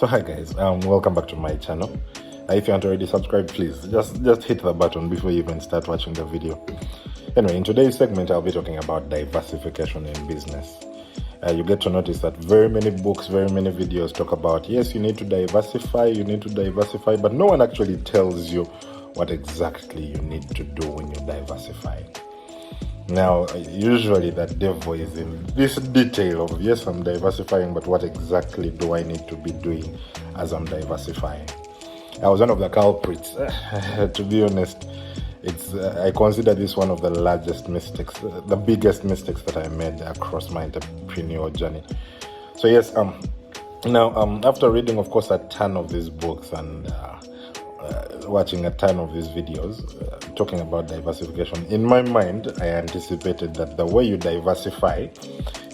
So hi guys, welcome back to my channel. If you aren't already subscribed, please just hit the button before you even start watching the video. Anyway, in today's segment, I'll be talking about diversification in business. You get to notice that very many books, very many videos talk about, yes, you need to diversify, but no one actually tells you what exactly you need to do when you diversify. Now, usually the devil is in this detail of, yes, I'm diversifying, but what exactly do I need to be doing as I'm diversifying? I was one of the culprits. To be honest, I consider this one of the largest mistakes, the biggest mistakes that I made across my entrepreneurial journey. So yes, now after reading, of course, a ton of these books and watching a ton of these videos talking about diversification, in my mind, I anticipated that the way you diversify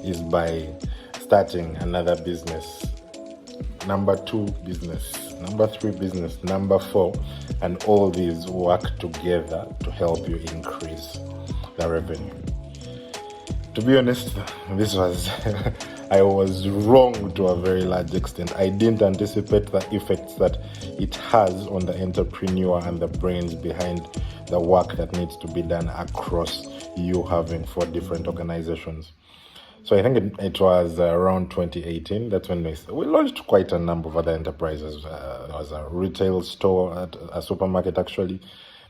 is by starting another business, number 2 business, number 3 business, number 4, and all these work together to help you increase the revenue. To be honest, this was I was wrong to a very large extent. I didn't anticipate the effects that it has on the entrepreneur and the brains behind the work that needs to be done across you having 4 different organizations. So I think it was around 2018. That's when we launched quite a number of other enterprises. There was a retail store, at a supermarket actually.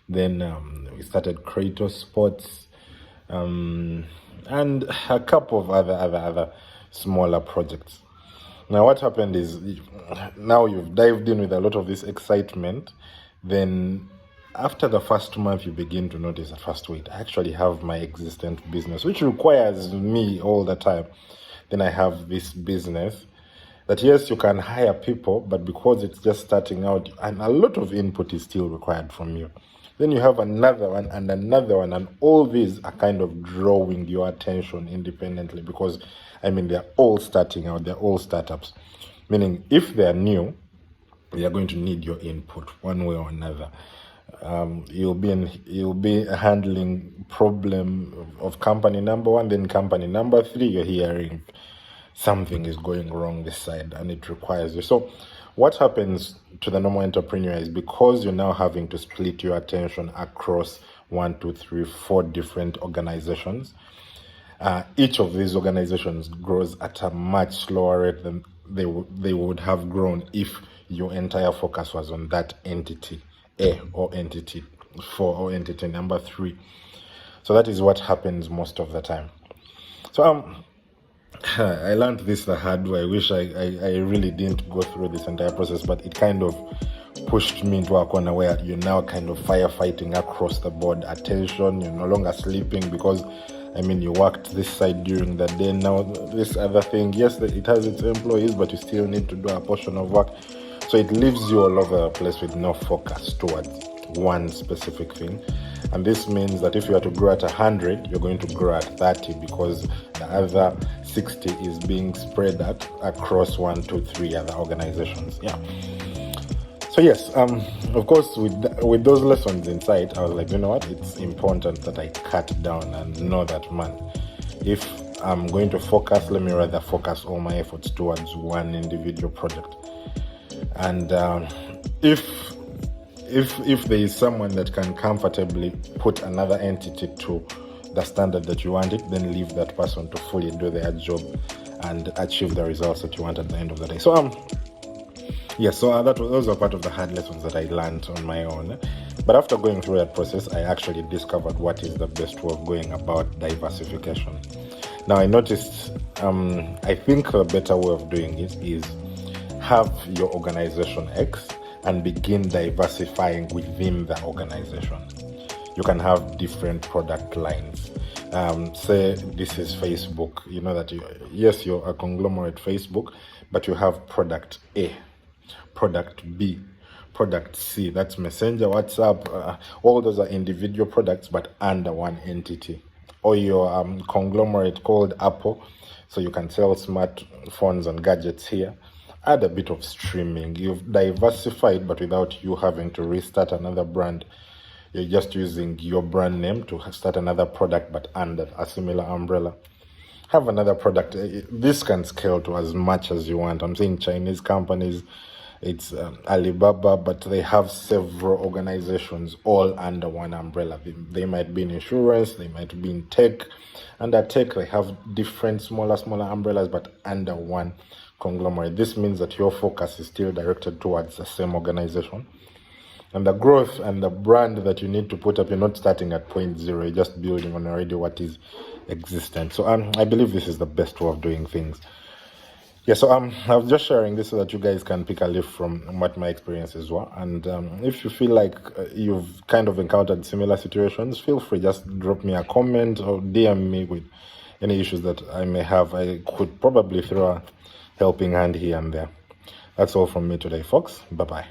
Then we started Kratos Sports, and a couple of other smaller projects. Now what happened is, now you've dived in with a lot of this excitement, then after the first month you begin to notice that, first, wait, I actually have my existent business, which requires me all the time. Then I have this business that, yes, you can hire people, but because it's just starting out and a lot of input is still required from you. Then you have another one and another one, and all these are kind of drawing your attention independently because, they're all starting out, they're all startups. Meaning, if they're new, you're going to need your input one way or another. You'll be handling problem of company number 1, then company number 3, you're hearing something is going wrong this side and it requires you. So what happens to the normal entrepreneur is, because you're now having to split your attention across 1, 2, 3, 4 different organizations, each of these organizations grows at a much slower rate than they would have grown if your entire focus was on that entity A or entity 4 or entity number 3. So that is what happens most of the time. So I learned this the hard way. I wish I really didn't go through this entire process, but it kind of pushed me into a corner where you're now kind of firefighting across the board. Attention, you're no longer sleeping because you worked this side during the day. Now this other thing, yes, it has its employees, but you still need to do a portion of work. So it leaves you all over the place with no focus towards one specific thing. And this means that if you are to grow at 100, you're going to grow at 30 because the other 60 is being spread out across 1, 2, 3 other organizations. Yeah. So yes, of course, with those lessons in sight, I was like, you know what? It's important that I cut down and know that, man, if I'm going to focus, let me rather focus all my efforts towards one individual project. And if there is someone that can comfortably put another entity to the standard that you want it, then leave that person to fully do their job and achieve the results that you want at the end of the day. So those are part of the hard lessons that I learned on my own. But after going through that process, I actually discovered what is the best way of going about diversification. Now I noticed, I think a better way of doing it is have your organization X and begin diversifying within the organization. You can have different product lines. Say this is Facebook. You know that you're a conglomerate Facebook, but you have product A, product B, product C. That's Messenger, WhatsApp. All those are individual products, but under one entity. Or your conglomerate called Apple, so you can sell smartphones and gadgets here. Add a bit of streaming. You've diversified, but without you having to restart another brand. You're just using your brand name to start another product, but under a similar umbrella. have another product. This can scale to as much as you want. I'm saying Chinese companies, it's Alibaba, but they have several organizations all under one umbrella. They might be in insurance, they might be in tech. Under tech, they have different smaller umbrellas, but under one conglomerate. This means that your focus is still directed towards the same organization. And the growth and the brand that you need to put up, you're not starting at point zero, you're just building on already what is existent. So I believe this is the best way of doing things. Yeah, so I was just sharing this so that you guys can pick a leaf from what my experiences were. And if you feel like you've kind of encountered similar situations, feel free, just drop me a comment or DM me with any issues that I may have. I could probably throw a helping hand here and there. That's all from me today, folks. Bye-bye.